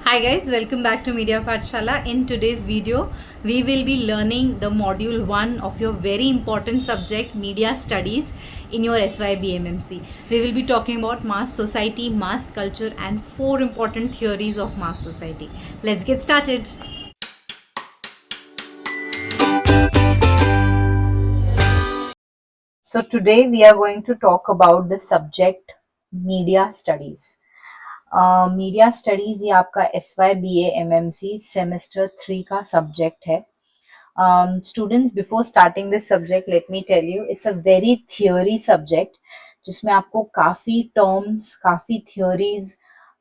Hi guys, welcome back to Media Pathshala. In today's video, we will be learning the module 1 of your very important subject Media Studies in your SYBMMC. We will be talking about mass society, mass culture and 4 important theories of mass society. Let's get started. So today we are going to talk about the subject Media Studies. Media studies ये आपका SYBA-MMC semester 3 का subject है. Students, before starting this subject, let me tell you, it's a very theory subject जिसमें आपको काफी terms, काफी theories,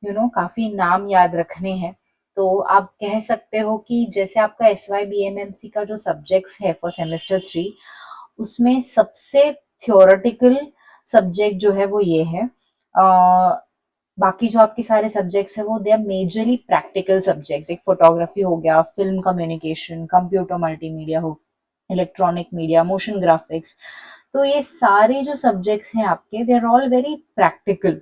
काफी नाम याद रखने हैं. तो आप कह सकते हो कि जैसे आपका SYBMMC का जो सब्जेक्ट्स है फॉर सेमेस्टर 3, उसमें सबसे थियोरेटिकल सब्जेक्ट जो है वो ये है. बाकी जो आपके सारे सब्जेक्ट्स है वो they are majorly practical subjects. एक फोटोग्राफी हो गया, फिल्म कम्युनिकेशन, कंप्यूटर मल्टीमीडिया हो, इलेक्ट्रॉनिक मीडिया, मोशन ग्राफिक्स. तो ये सारे जो सब्जेक्ट्स हैं आपके, they are all very practical.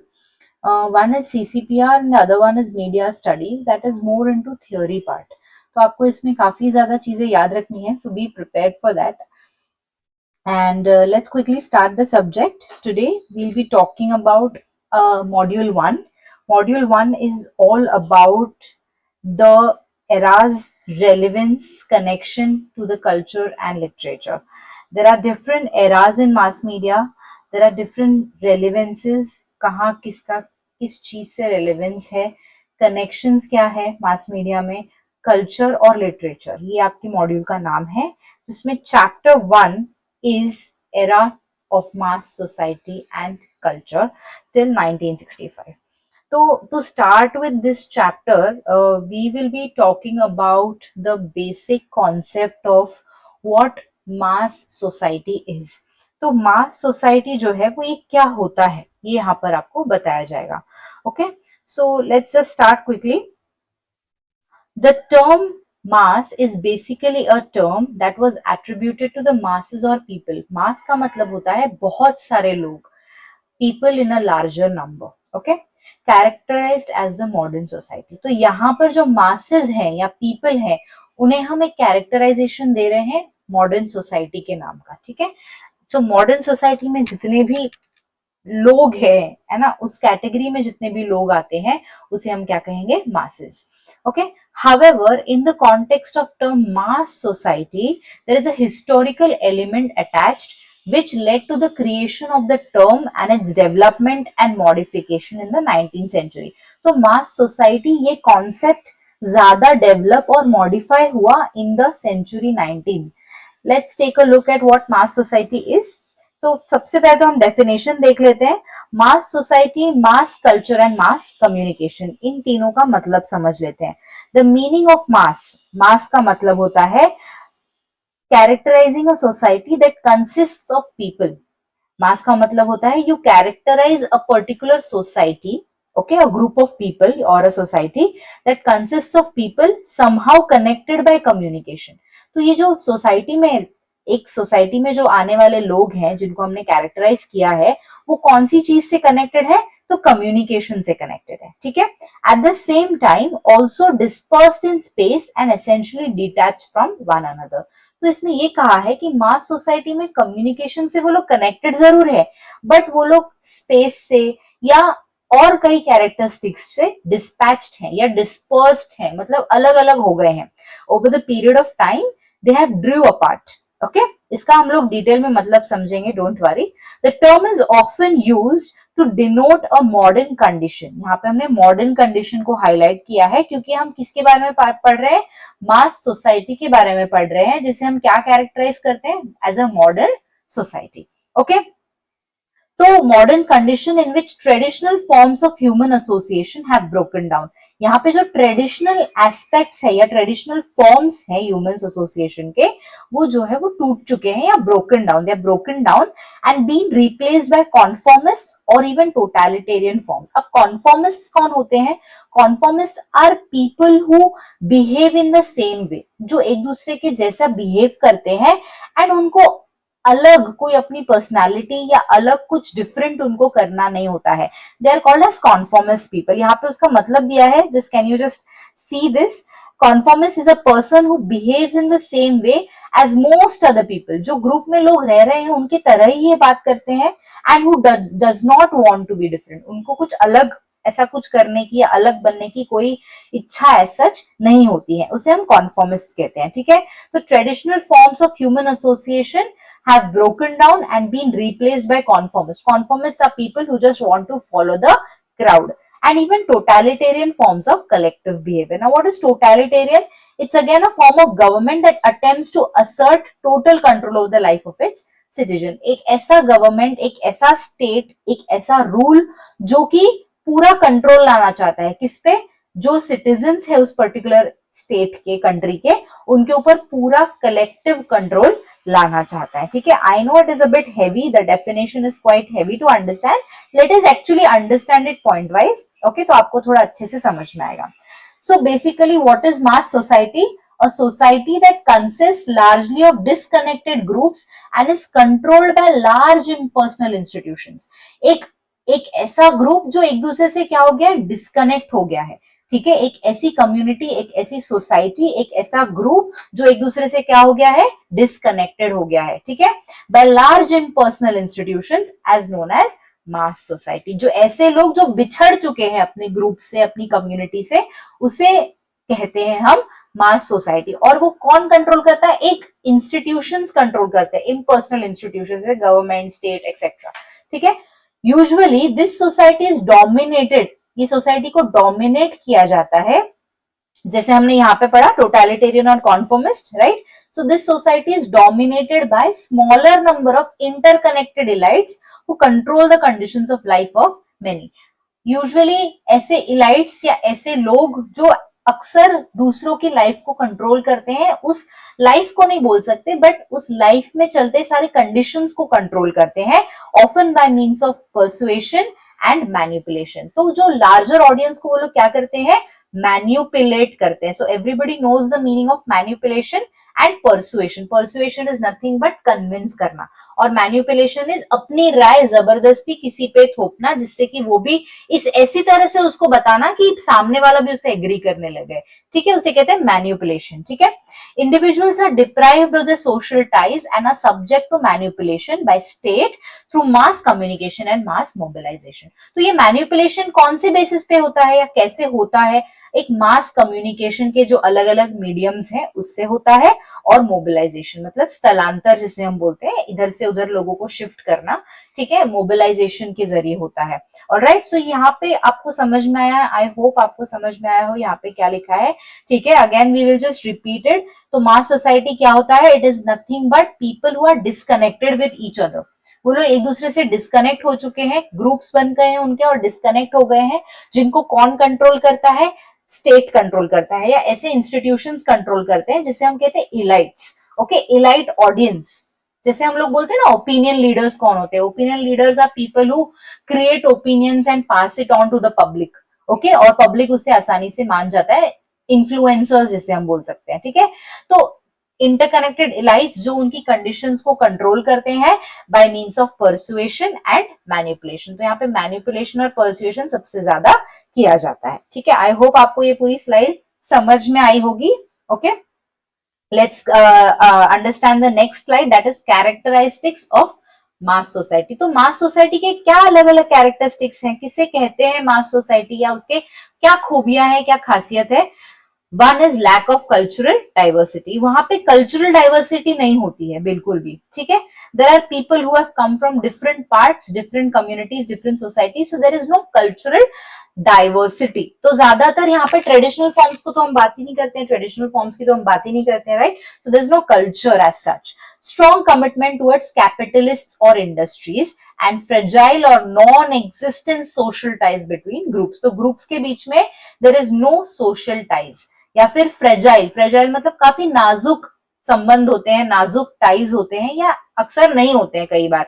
One is CCPR and other one is media studies, that is more into theory part. तो आपको इसमें काफी ज्यादा चीजें याद रखनी है, so be prepared for that. And let's quickly start the subject. Today we'll be talking about module 1. Module 1 is all about the era's relevance, connection to the culture and literature. There are different eras in mass media. There are different relevances. कहाँ किसका किस चीज से relevance है, connections क्या है mass media में, culture और literature. ये आपकी मॉड्यूल का नाम है, जिसमें chapter 1 is era of mass society and culture till 1965. So to start with this chapter, we will be talking about the basic concept of what mass society is. तो mass society जो है वो ये क्या होता है, ये यहाँ पर आपको बताया जाएगा. Okay, so let's just start quickly. The term mass is basically a term that was attributed to the masses or people. Mass का मतलब होता है बहुत सारे लोग, people in a larger number. Okay, characterized as the modern society. तो यहाँ पर जो masses हैं या people हैं, उन्हें हम एक characterization दे रहे हैं modern society के नाम का. ठीक है, so modern society में जितने भी लोग हैं, है ना, उस कैटेगरी में जितने भी लोग आते हैं उसे हम क्या कहेंगे, masses. Okay, however, in the context of term mass society, there is a historical element attached which led to the creation of the term and its development and modification in the 19th century. तो mass society ये concept ज़्यादा develop और modify हुआ in the century 19. Let's take a look at what mass society is. तो सबसे पहले तो हम डेफिनेशन देख लेते हैं. Mass society, mass culture and mass communication, इन तीनों का मतलब समझ लेते हैं. The meaning of mass, mass का मतलब होता है characterising a society that consists of people. Mass का मतलब होता है you characterise a particular society, okay, a group of people or a society that consists of people somehow connected by communication. तो ये जो सोसाइटी में, एक सोसाइटी में जो आने वाले लोग हैं जिनको हमने कैरेक्टराइज किया है, वो कौन सी चीज से कनेक्टेड है, तो कम्युनिकेशन से कनेक्टेड है. ठीक है, at the same time also dispersed in space and essentially detach from one another. तो इसमें ये कहा है कि मास सोसाइटी में कम्युनिकेशन से वो लोग कनेक्टेड जरूर है, बट वो लोग स्पेस से या और कई कैरेक्टरिस्टिक्स से डिस्पैच्ड हैं या डिस्पर्स्ड हैं, मतलब अलग अलग हो गए हैं. Over the period of time they have drew apart. Okay, इसका हम लोग डिटेल में मतलब समझेंगे, don't worry. The term is often used to denote a modern condition. यहाँ पे हमने मॉडर्न कंडीशन को हाईलाइट किया है क्योंकि हम किसके बारे में पढ़ रहे हैं, मास सोसाइटी के बारे में पढ़ रहे हैं, जिसे हम क्या कैरेक्टराइज करते हैं, as a modern society. Okay, तो modern condition in which traditional forms of human association have broken down. यहाँ पे जो ट्रेडिशनल एस्पेक्ट्स है या ट्रेडिशनल फॉर्म्स है ह्यूमन एसोसिएशन के, वो जो है वो टूट चुके हैं या broken down, they are broken down and been replaced by conformist और इवन टोटलिटेरियन फॉर्म्स. अब कॉन्फॉर्मिस्ट कौन होते हैं, conformist are people who behave in the same वे, जो एक दूसरे के जैसा बिहेव करते हैं एंड उनको अलग कोई अपनी पर्सनालिटी या अलग कुछ डिफरेंट उनको करना नहीं होता है. They are called as conformist people. यहाँ पे उसका मतलब दिया है, just can you just see this. Conformist is a person who behaves in the same way as most other people. जो ग्रुप में लोग रह रहे हैं उनकी तरह ही ये बात करते हैं. And who does not want to be different. उनको कुछ अलग ऐसा कुछ करने की या अलग बनने की कोई इच्छा एज सच नहीं होती है. उसे हम कॉन्फॉर्मिस्ट कहते हैं. ठीक है. तो traditional forms of human association have broken down and been replaced by conformists. Conformists are people who just want to follow the crowd. And even totalitarian forms of collective behavior. Now, what is totalitarian? It's again a form of government that attempts to assert total control over the life of its citizen. एक ऐसा government, एक ऐसा state, एक ऐसा rule जो कि पूरा control लाना चाहता है. किस पे? जो सिटीजन्स है उस पर्टिकुलर स्टेट के, कंट्री के, उनके ऊपर पूरा कलेक्टिव कंट्रोल लाना चाहता है. ठीक है. I know it is a bit heavy, the definition is quite heavy to understand. Let is actually understand it point wise. Okay, तो आपको थोड़ा अच्छे से समझ में आएगा. So basically what is mass society? A society that consists largely of disconnected groups and is controlled by large impersonal institutions. एक ऐसा ग्रुप जो एक दूसरे से क्या हो गया, डिस्कनेक्ट हो गया है. ठीक है. एक ऐसी कम्युनिटी, एक ऐसी सोसाइटी, एक ऐसा ग्रुप जो एक दूसरे से क्या हो गया है, डिस्कनेक्टेड हो गया है. ठीक है. By large impersonal institutions as known as mass society. जो ऐसे लोग जो बिछड़ चुके हैं अपने ग्रुप से, अपनी कम्युनिटी से, उसे कहते हैं हम मास सोसाइटी. और वो कौन कंट्रोल करता है? एक इंस्टीट्यूशंस कंट्रोल करते हैं. इम्पर्सनल इंस्टीट्यूशंस है, गवर्नमेंट, स्टेट एक्सेट्रा. ठीक है. Usually this society is dominated. ये सोसाइटी को डोमिनेट किया जाता है, जैसे हमने यहाँ पे पढ़ा टोटलिटेरियन और conformist, right. So this society is dominated by smaller number of interconnected elites who control the conditions of life of many. Usually ऐसे इलाइट्स या ऐसे लोग जो अक्सर दूसरों की लाइफ को कंट्रोल करते हैं, उस लाइफ को नहीं बोल सकते, बट उस लाइफ में चलते सारे कंडीशंस को कंट्रोल करते हैं, often bye means of persuasion and manipulation. तो जो लार्जर ऑडियंस को वो लोग क्या करते हैं, मैन्युपुलेट करते हैं. So everybody knows the meaning of manipulation and persuasion. Persuasion is nothing but convince करना, और मैन्युपुलेशन इज अपनी राय जबरदस्ती किसी पे थोपना, जिससे कि वो भी इस ऐसी तरह से उसको बताना कि सामने वाला भी उसे एग्री करने लगे. ठीक है. उसे कहते हैं मैन्युपुलेशन. ठीक है. Individuals are deprived of the social ties and are subject to manipulation by state through mass communication and mass mobilisation. तो ये मैन्युपुलेशन कौन से बेसिस पे होता है या कैसे होता है? एक मास कम्युनिकेशन के जो अलग अलग मीडियम्स हैं उससे होता है, और मोबिलाइजेशन मतलब स्थलांतर जिसे हम बोलते हैं, इधर से उधर लोगों को शिफ्ट करना. ठीक है. मोबिलाइजेशन के जरिए होता है. ऑलराइट. सो यहाँ पे आपको समझ में आया, आई होप आपको समझ में आया हो यहाँ पे क्या लिखा है. ठीक है. Again we will just repeat it. तो मास सोसाइटी क्या होता है? It is nothing but people who are disconnected with each other. वो लोग एक दूसरे से डिस्कनेक्ट हो चुके हैं, ग्रुप्स बन गए हैं उनके और डिस्कनेक्ट हो गए हैं. जिनको कौन कंट्रोल करता है? स्टेट कंट्रोल करता है, या ऐसे इंस्टीट्यूशंस कंट्रोल करते हैं जिसे हम कहते हैं इलाइट्स. ओके. इलाइट ऑडियंस, जैसे हम लोग बोलते हैं ना, ओपिनियन लीडर्स कौन होते हैं? Opinion leaders are people who create opinions and pass it on to the public. Okay. और पब्लिक उसे आसानी से मान जाता है. इन्फ्लुएंसर्स जिसे हम बोल सकते हैं. ठीक है. तो इंटरकनेक्टेड इलाइट्स जो उनकी कंडीशंस को कंट्रोल करते हैं by means of persuasion and manipulation. तो यहाँ पे मैनिपुलेशन और परसुएशन सबसे ज्यादा किया जाता है. ठीक है. आई होप आपको ये पूरी स्लाइड समझ में आई होगी. Okay. Let's understand the next slide, that is characteristics of mass society. तो मास सोसाइटी के क्या अलग अलग कैरेक्टरिस्टिक्स हैं, किसे कहते हैं मास सोसाइटी, या उसके क्या खूबियां हैं, क्या खासियत है? One is lack of cultural diversity. वहां पे कल्चरल डाइवर्सिटी नहीं होती है बिल्कुल भी. ठीक है. There are people who have come from different parts, different communities, different society, so there is no cultural diversity. तो ज्यादातर यहाँ पे ट्रेडिशनल फॉर्म्स को तो हम बात ही नहीं करते हैं, ट्रेडिशनल फॉर्म्स की तो हम बात ही नहीं करते हैं, right. So there is no culture as such. Strong commitment towards capitalist और इंडस्ट्रीज एंड फ्रेजाइल और non existent social ties between groups. तो ग्रुप्स के बीच में there is no social ties, या फिर फ्रेजाइल. फ्रेजाइल मतलब काफी नाजुक संबंध होते हैं, नाजुक टाइज होते हैं, या अक्सर नहीं होते हैं कई बार.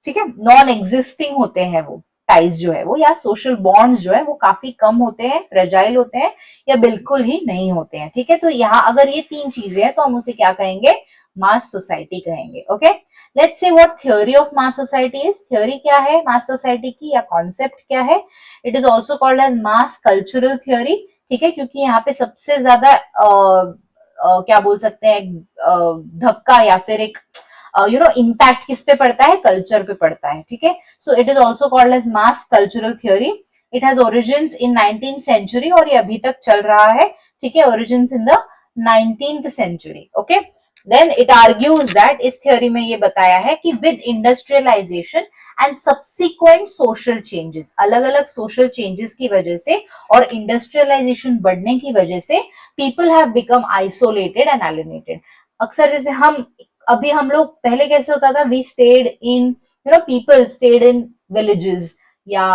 ठीक है. नॉन एग्जिस्टिंग होते हैं वो टाइज जो है वो, या सोशल बॉन्ड्स जो है वो काफी कम होते हैं, फ्रेजाइल होते हैं, या बिल्कुल ही नहीं होते हैं. ठीक है. तो यहाँ अगर ये तीन चीजें हैं तो हम उसे क्या कहेंगे? मास सोसाइटी कहेंगे। Okay, let's see what theory of mass society is. Theory क्या है मास सोसाइटी की, या कॉन्सेप्ट क्या है? It is also called as mass cultural theory. ठीक है, क्योंकि यहाँ पे सबसे ज्यादा क्या बोल सकते हैं, धक्का या फिर एक इम्पैक्ट किस पे पड़ता है? कल्चर पे पड़ता है। ठीक है, so it is also called as mass cultural theory. It has origins in 19th century और ये अभी तक चल रहा है। ठीक है, origins in the 19th century. Okay, then it argues that, इस थ्योरी में ये बताया है कि with industrialization and subsequent social changes, अलग अलग सोशल चेंजेस की वजह से और इंडस्ट्रियलाइजेशन बढ़ने की वजह से people have become isolated and alienated. अक्सर जैसे हम लोग पहले कैसे होता था, we stayed in people stayed in villages, या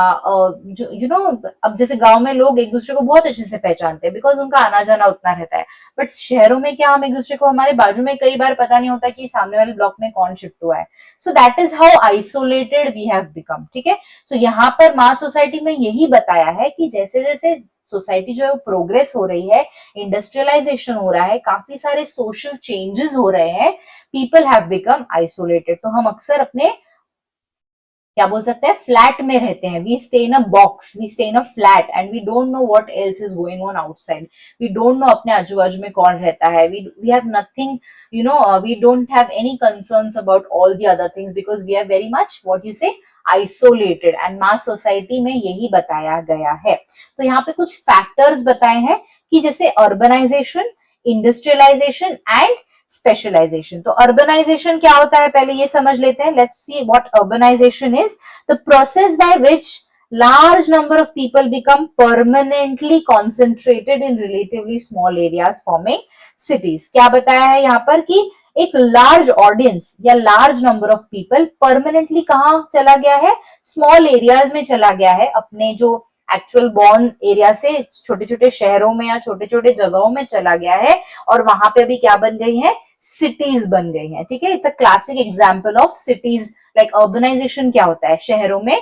जो अब जैसे गांव में लोग एक दूसरे को बहुत अच्छे से पहचानते हैं बिकॉज उनका आना जाना उतना रहता है। बट शहरों में क्या, हम एक दूसरे को, हमारे बाजू में कई बार पता नहीं होता कि सामने वाले ब्लॉक में कौन शिफ्ट हुआ है। So that is how isolated we have become. ठीक है, सो यहाँ पर मास सोसाइटी में यही बताया है कि जैसे जैसे सोसाइटी जो है प्रोग्रेस हो रही है, इंडस्ट्रियलाइजेशन हो रहा है, काफी सारे सोशल चेंजेस हो रहे हैं, पीपल हैव बिकम आइसोलेटेड। तो हम अक्सर अपने क्या बोल सकते हैं, फ्लैट में रहते हैं। We stay in a box, we stay in a flat and we don't know what else is going on outside. We don't know अपने आजू बाजू में कौन रहता है। We have nothing, we don't have any concerns about all the other things because we are very much what you say isolated. And mass society में यही बताया गया है। तो यहाँ पे कुछ फैक्टर्स बताए हैं कि जैसे अर्बनाइजेशन, इंडस्ट्रियलाइजेशन एंड स्पेशलाइजेशन। तो अर्बनाइजेशन क्या होता है पहले ये समझ लेते हैं। Let's see what urbanization is. The process by which large number of people become permanently concentrated in relatively small areas forming cities। क्या बताया है यहाँ पर कि एक लार्ज ऑडियंस या large number of people permanently कहाँ चला गया है? स्मॉल एरियाज में चला गया है, अपने जो एक्चुअल बॉर्न एरिया से छोटे छोटे शहरों में या छोटे छोटे जगहों में चला गया है और वहां पे अभी क्या बन गई है? सिटीज बन गई है। ठीक है, it's a classic example of cities. Like urbanization क्या होता है? शहरों में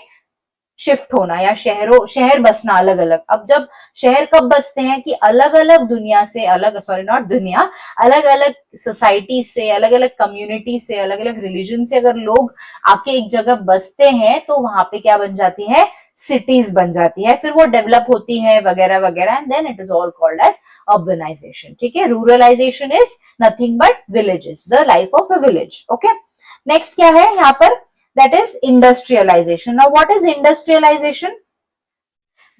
शिफ्ट होना या शहर बसना अलग अलग। अब जब शहर कब बसते हैं कि अलग अलग दुनिया से, अलग सॉरी नॉट दुनिया, अलग अलग सोसाइटी से, अलग अलग कम्युनिटी से, अलग अलग रिलीजन से अगर लोग आके एक जगह बसते हैं तो वहां पे क्या बन जाती है? सिटीज बन जाती है, फिर वो डेवलप होती है वगैरह वगैरह, and then it is all called as urbanization. ठीक है, ruralization is nothing but villages, the life of a village. Okay, next क्या है यहाँ पर? That is industrialization. Now what is industrialization?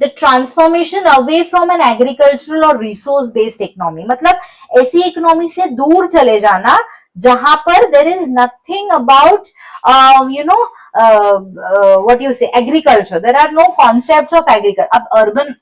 The transformation away from an agricultural or resource based economy। मतलब ऐसी economy से दूर चले जाना जहां पर there is nothing about what you say agriculture, there are no concepts of agriculture। अब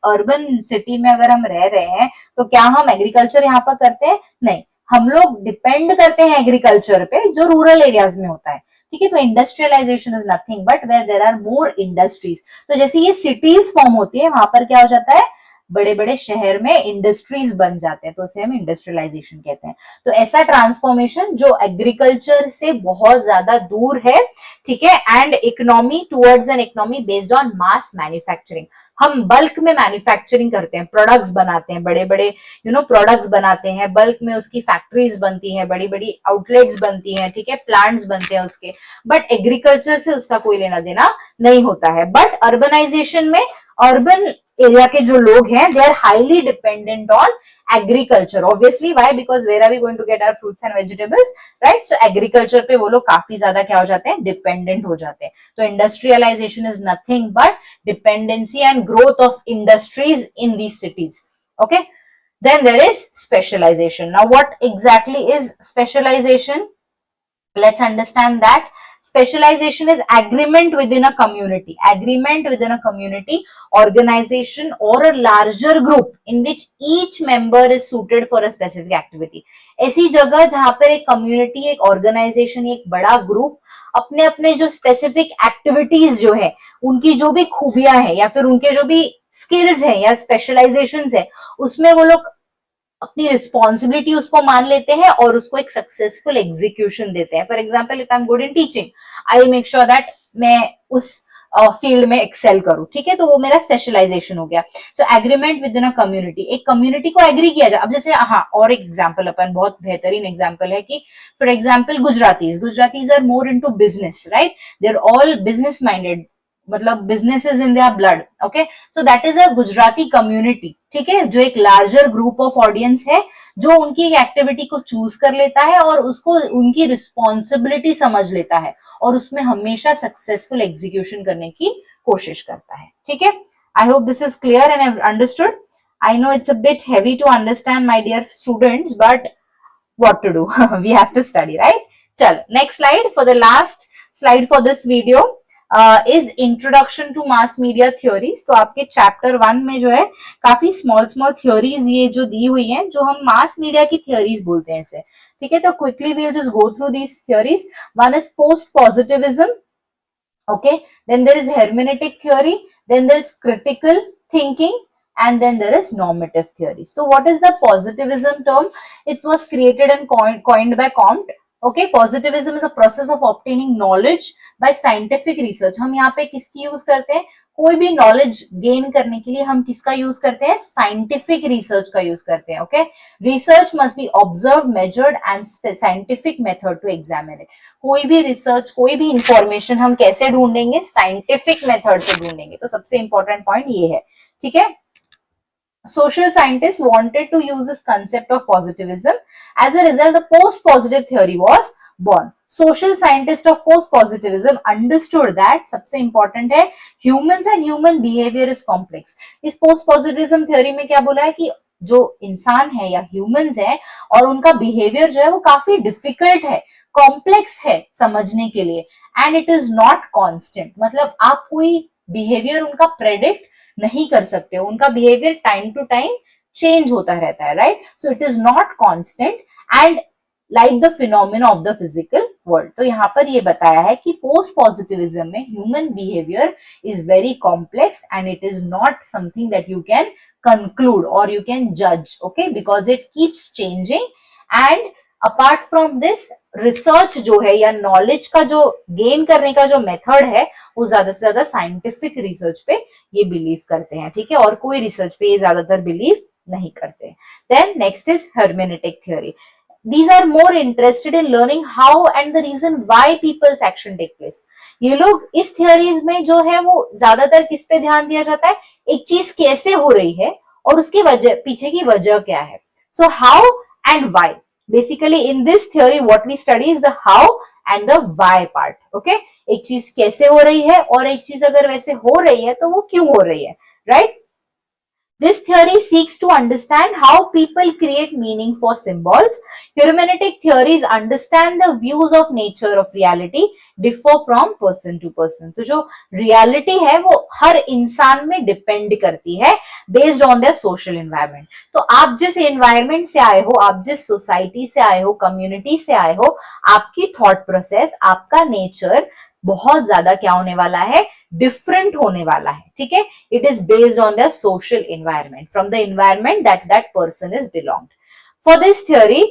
urban city में अगर हम रह रहे हैं तो क्या हम एग्रीकल्चर यहाँ पर करते हैं? नहीं, हम लोग डिपेंड करते हैं एग्रीकल्चर पे जो रूरल एरियाज में होता है। ठीक है, तो industrialization is nothing but where there are more industries. तो जैसे ये सिटीज फॉर्म होती है, वहां पर क्या हो जाता है? बड़े बड़े शहर में इंडस्ट्रीज बन जाते हैं, तो उसे हम इंडस्ट्रियलाइजेशन कहते हैं। तो ऐसा ट्रांसफॉर्मेशन जो एग्रीकल्चर से बहुत ज्यादा दूर है। ठीक है, and economy towards an economy based on mass manufacturing. हम बल्क में मैन्युफैक्चरिंग करते हैं, प्रोडक्ट्स बनाते हैं, बड़े बड़े प्रोडक्ट्स बनाते हैं, बल्क में उसकी फैक्ट्रीज बनती हैं, बड़ी बड़ी आउटलेट्स बनती हैं। ठीक है, प्लांट्स बनते हैं उसके, बट एग्रीकल्चर से उसका कोई लेना देना नहीं होता है। बट अर्बनाइजेशन में अर्बन एरिया के जो लोग हैं they are highly dependent on agriculture. Obviously why? Because where are we going to get our fruits and vegetables, right? So agriculture पे वो लोग काफी ज्यादा क्या हो जाते हैं? डिपेंडेंट हो जाते हैं। तो industrialization is nothing but dependency and growth of industries in these cities. Okay, then there is specialization. Now what exactly is specialization? Let's understand that. Specialization is agreement within a community, organization or a larger group in which each member is suited for a specific activity। ऐसी जगह जहां पर एक community, एक organisation, एक बड़ा group अपने अपने जो स्पेसिफिक एक्टिविटीज जो है, उनकी जो भी खूबियां हैं या फिर उनके जो भी स्किल्स हैं या स्पेशलाइजेशंस है, उसमें वो लोग अपनी रिस्पॉन्सिबिलिटी उसको मान लेते हैं और उसको एक सक्सेसफुल एग्जीक्यूशन देते हैं। For example, if I am good in teaching, I will make sure that मैं उस फील्ड में एक्सेल करूं, ठीक है, तो वो मेरा स्पेशलाइजेशन हो गया। So agreement within a community, एक कम्युनिटी को एग्री किया जाए। अब जैसे हाँ, और एक एग्जांपल, अपन बहुत बेहतरीन एग्जांपल है कि for example Gujaratis are more into business, right, they are all business minded, मतलब business is in their blood, okay, so that is a Gujarati community, ठीक है, जो एक लार्जर ग्रुप ऑफ ऑडियंस है, जो उनकी एक एक्टिविटी को चूज कर लेता है और उसको उनकी रिस्पॉन्सिबिलिटी समझ लेता है और उसमें हमेशा सक्सेसफुल एग्जीक्यूशन करने की कोशिश करता है, ठीक है। I hope this is clear and have understood. I know it's a bit heavy to understand, my dear students, but what to do? We have to study, right? Chal, next slide. For the last slide for this video is introduction to mass media theories. तो आपके chapter 1 में जो है काफी small theories ये जो दी हुई हैं, जो हम mass media की theories बोलते हैं इसे, ठीक है। तो quickly we'll just go through these theories. One is post positivism, okay, then there is hermeneutic theory, then there is critical thinking, and then there is normative theory. So what is the positivism term? It was created and coined by Comte. Okay, positivism is a process of obtaining knowledge by scientific research. हम यहाँ पे किसकी use करते हैं? कोई भी knowledge gain करने के लिए हम किसका यूज करते हैं? साइंटिफिक रिसर्च का यूज करते हैं, okay. Research must be observe, measured and scientific method to examine it. कोई भी रिसर्च, कोई भी इंफॉर्मेशन हम कैसे ढूंढेंगे? साइंटिफिक मेथड से ढूंढेंगे। तो सबसे इंपॉर्टेंट पॉइंट ये है, ठीक है। Social scientists wanted to use this concept of positivism. As a result, the post-positive theory was born. Social scientists of post-positivism understood that सबसे important है, humans and human behavior is complex. इस post-positivism theory में क्या बोला है कि जो इंसान है या ह्यूमंस है और उनका बिहेवियर जो है वो काफी डिफिकल्ट है, कॉम्प्लेक्स है समझने के लिए, and it is not constant. मतलब आप कोई बिहेवियर उनका प्रेडिक्ट नहीं कर सकते हो, उनका behaviour time to time change होता रहता है, right. So it is not constant and like the phenomena of the physical world. तो यहाँ पर ये बताया है कि पोस्ट पॉजिटिविज्म में human behaviour is very complex and it is not something that you can conclude or you can judge, okay, because it keeps changing. And apart from this, research जो है या नॉलेज का जो gain करने का जो method है वो ज्यादा से ज्यादा साइंटिफिक रिसर्च पे ये बिलीव करते हैं, ठीक है, और कोई रिसर्च पे ये ज्यादातर बिलीव नहीं करते। Then next is hermeneutic theory. These are more interested in learning how and the reason why people's action take place. ये लोग इस थियोरीज में जो है वो ज्यादातर किस पे ध्यान दिया जाता है? एक चीज कैसे हो रही है और उसकी वजह, पीछे की वजह क्या है। So how and why. Basically in this theory what we study is the how and the why part. Okay, एक चीज कैसे हो रही है और एक चीज अगर वैसे हो रही है तो वो क्यों हो रही है, right? This theory seeks to understand how people create meaning for symbols. Hermeneutic theories understand the views of nature of reality differ from person to person. तो जो reality है वो हर इंसान में depend करती है based on their social environment. तो आप जिस environment से आए हो, आप जिस society से आए हो, community से आए हो, आपकी thought process, आपका nature बहुत ज्यादा क्या होने वाला है? डिफरेंट होने वाला है, ठीक है। It is based on the social environment, from the environment that person is belonged. For this theory,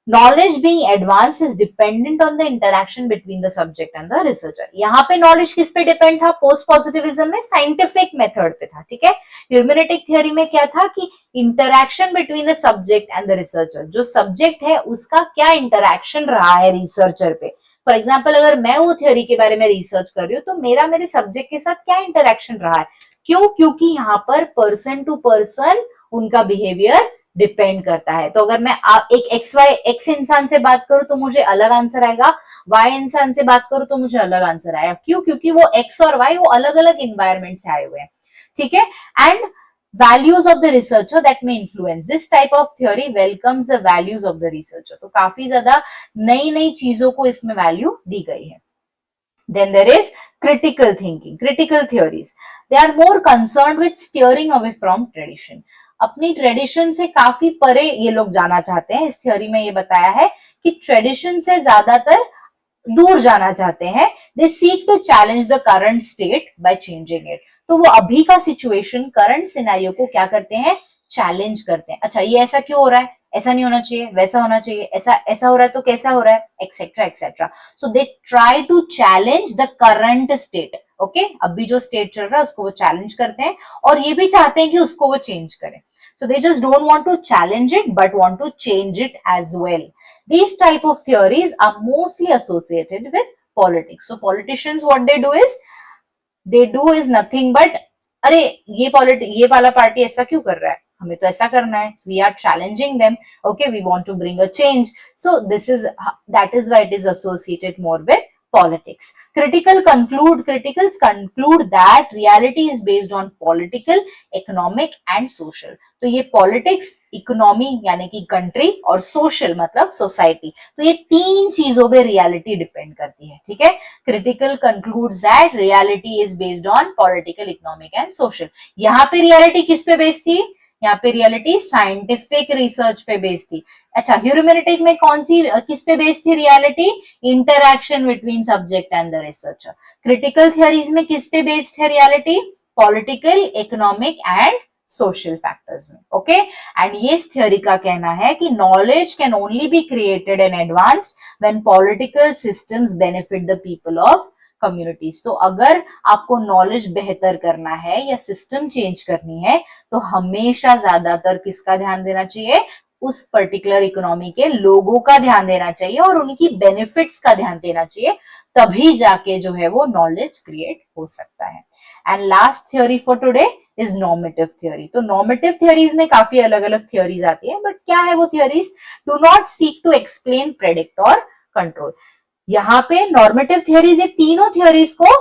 knowledge being advance is dependent on the interaction between the subject and the researcher. यहाँ पे knowledge किस पे depend था? Post positivism में scientific method पे था, ठीक है। ह्यूमैनिटिक थ्योरी में क्या था कि interaction between the subject and the researcher, जो सब्जेक्ट है उसका क्या इंटरैक्शन रहा है रिसर्चर पे। फॉर एग्जाम्पल, अगर मैं वो थ्योरी के बारे में रिसर्च कर रही हूँ तो मेरा मेरे सब्जेक्ट के साथ क्या इंटरेक्शन रहा है, क्यों? क्योंकि यहाँ पर पर्सन टू पर्सन उनका बिहेवियर डिपेंड करता है। तो अगर मैं एक एक्स इंसान से बात करूं तो मुझे अलग आंसर आएगा, वाई इंसान से बात करूं तो मुझे अलग आंसर आएगा। क्यों? क्योंकि वो एक्स और वाई वो अलग अलग इन्वायरमेंट से आए हुए हैं, ठीक है। And values of the researcher that may influence. This type of theory welcomes the values of the researcher. तो काफी ज्यादा नई नई चीजों को इसमें वैल्यू दी गई है। Then there is critical thinking, critical theories. They are more concerned with steering away from tradition. अपनी ट्रेडिशन से काफी परे ये लोग जाना चाहते हैं। इस थ्योरी में ये बताया है कि ट्रेडिशन से ज्यादातर दूर जाना चाहते हैं। They seek to challenge the current state by changing it. तो वो अभी का सिचुएशन, करंट सिनेरियो को क्या करते हैं? चैलेंज करते हैं। अच्छा, ये ऐसा क्यों हो रहा है? ऐसा नहीं होना चाहिए, वैसा होना चाहिए, ऐसा ऐसा हो रहा है तो कैसा हो रहा है, etcetera etcetera. So they try to challenge the current state, okay अभी जो स्टेट चल रहा है उसको वो चैलेंज करते हैं और ये भी चाहते हैं कि उसको वो चेंज करें. So they just don't want to challenge it but want to change it as well. These type of theories are mostly associated with politics. So politicians what they do is nothing but अरे ये वाला party ऐसा क्यों कर रहा है, हमें तो ऐसा करना है. So we are challenging them. Okay, we want to bring a change. So that is why it is associated more with politics. Criticals conclude that reality is based on political, economic and social. तो ये politics, economy यानी कि country और social मतलब society, तो ये तीन चीजों पे reality depend करती है. ठीक है. Critical concludes that reality is based on political, economic and social. यहाँ पे reality किस पे based थी? यहाँ पे रियलिटी साइंटिफिक रिसर्च पे बेस्ड थी. अच्छा, ह्यूमैनिटिक में कौन सी किस पे बेस्ड थी reality? Interaction between subject and the researcher. Critical theories में किस पे बेस्ड है reality? Political, economic and social factors में. ओके एंड ये थ्योरी का कहना है कि knowledge can only be created and advanced when political systems benefit the people of communities. तो अगर आपको नॉलेज बेहतर करना है या सिस्टम चेंज करनी है तो हमेशा ज्यादातर किसका ध्यान देना चाहिए? उस पर्टिकुलर इकोनॉमी के लोगों का ध्यान देना चाहिए और उनकी बेनिफिट्स का ध्यान देना चाहिए. तभी जाके जो है वो नॉलेज क्रिएट हो सकता है. And last theory for today is normative theory. तो नॉर्मेटिव थ्योरीज में काफी अलग अलग थ्योरीज आती है, बट क्या है वो theories? Do not seek to explain, predict और कंट्रोल. यहाँ पे नॉर्मेटिव थ्योरीज ये तीनों थ्योरीज को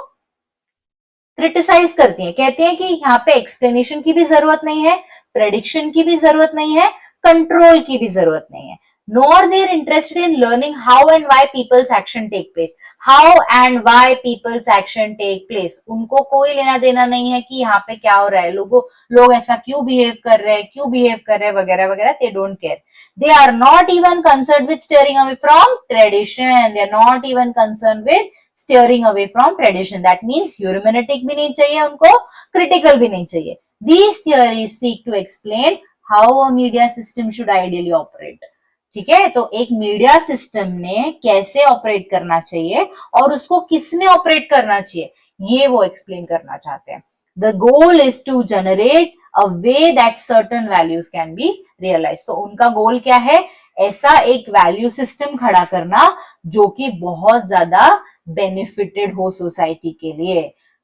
क्रिटिसाइज करती हैं, कहते हैं कि यहाँ पे एक्सप्लेनेशन की भी जरूरत नहीं है, प्रेडिक्शन की भी जरूरत नहीं है, कंट्रोल की भी जरूरत नहीं है. nor they are interested in learning how and why people's action take place. How and why people's action take place. उनको कोई लेना देना नहीं है कि यहाँ पे क्या हो रहा है, लोग ऐसा क्यों बिहेव कर रहे हैं वगैरह वगैरह. they don't care. They are not even concerned with steering away from tradition. They are not even concerned with steering away from tradition. That means ह्यूमैनिटिक भी नहीं चाहिए उनको, क्रिटिकल भी नहीं चाहिए. These theories seek to explain how a media system should ideally operate. ठीक है. तो एक मीडिया सिस्टम ने कैसे ऑपरेट करना चाहिए और उसको किसने ऑपरेट करना चाहिए, ये वो एक्सप्लेन करना चाहते हैं. The goal is to generate a way that certain values can be realize. तो उनका गोल क्या है? ऐसा एक वैल्यू सिस्टम खड़ा करना जो कि बहुत ज्यादा बेनिफिटेड हो सोसाइटी के लिए.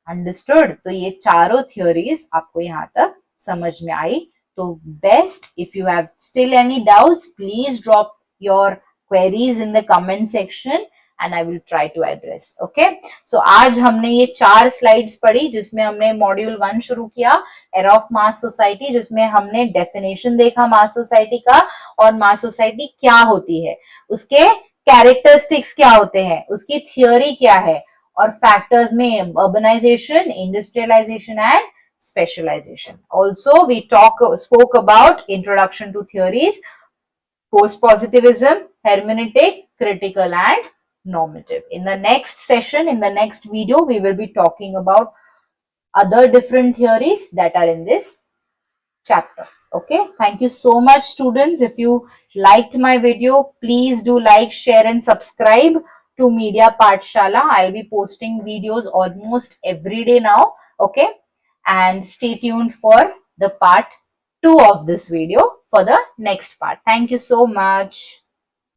अंडरस्टूड. तो ये चारों थ्योरीज आपको यहां तक समझ में आई. So best, if you have still any doubts, please drop your queries in the comment section and I will try to address. Okay. So आज हमने ये 4 स्लाइड्स पढ़ी जिसमें हमने मॉड्यूल 1 शुरू किया, एरा ऑफ मास सोसाइटी, जिसमें हमने डेफिनेशन देखा मास सोसाइटी का और मास सोसाइटी क्या होती है, उसके कैरेक्टरिस्टिक्स क्या होते हैं, उसकी थियोरी क्या है और फैक्टर्स में urbanization, industrialization and specialization. Also, we spoke about introduction to theories, post-positivism, hermeneutic, critical and normative. In the next session, in the next video, we will be talking about other different theories that are in this chapter. Okay, thank you so much students. If you liked my video, please do like, share and subscribe to Media Pathshala. I'll be posting videos almost every day now. Okay, and stay tuned for the part 2 of this video for the next part. Thank you so much.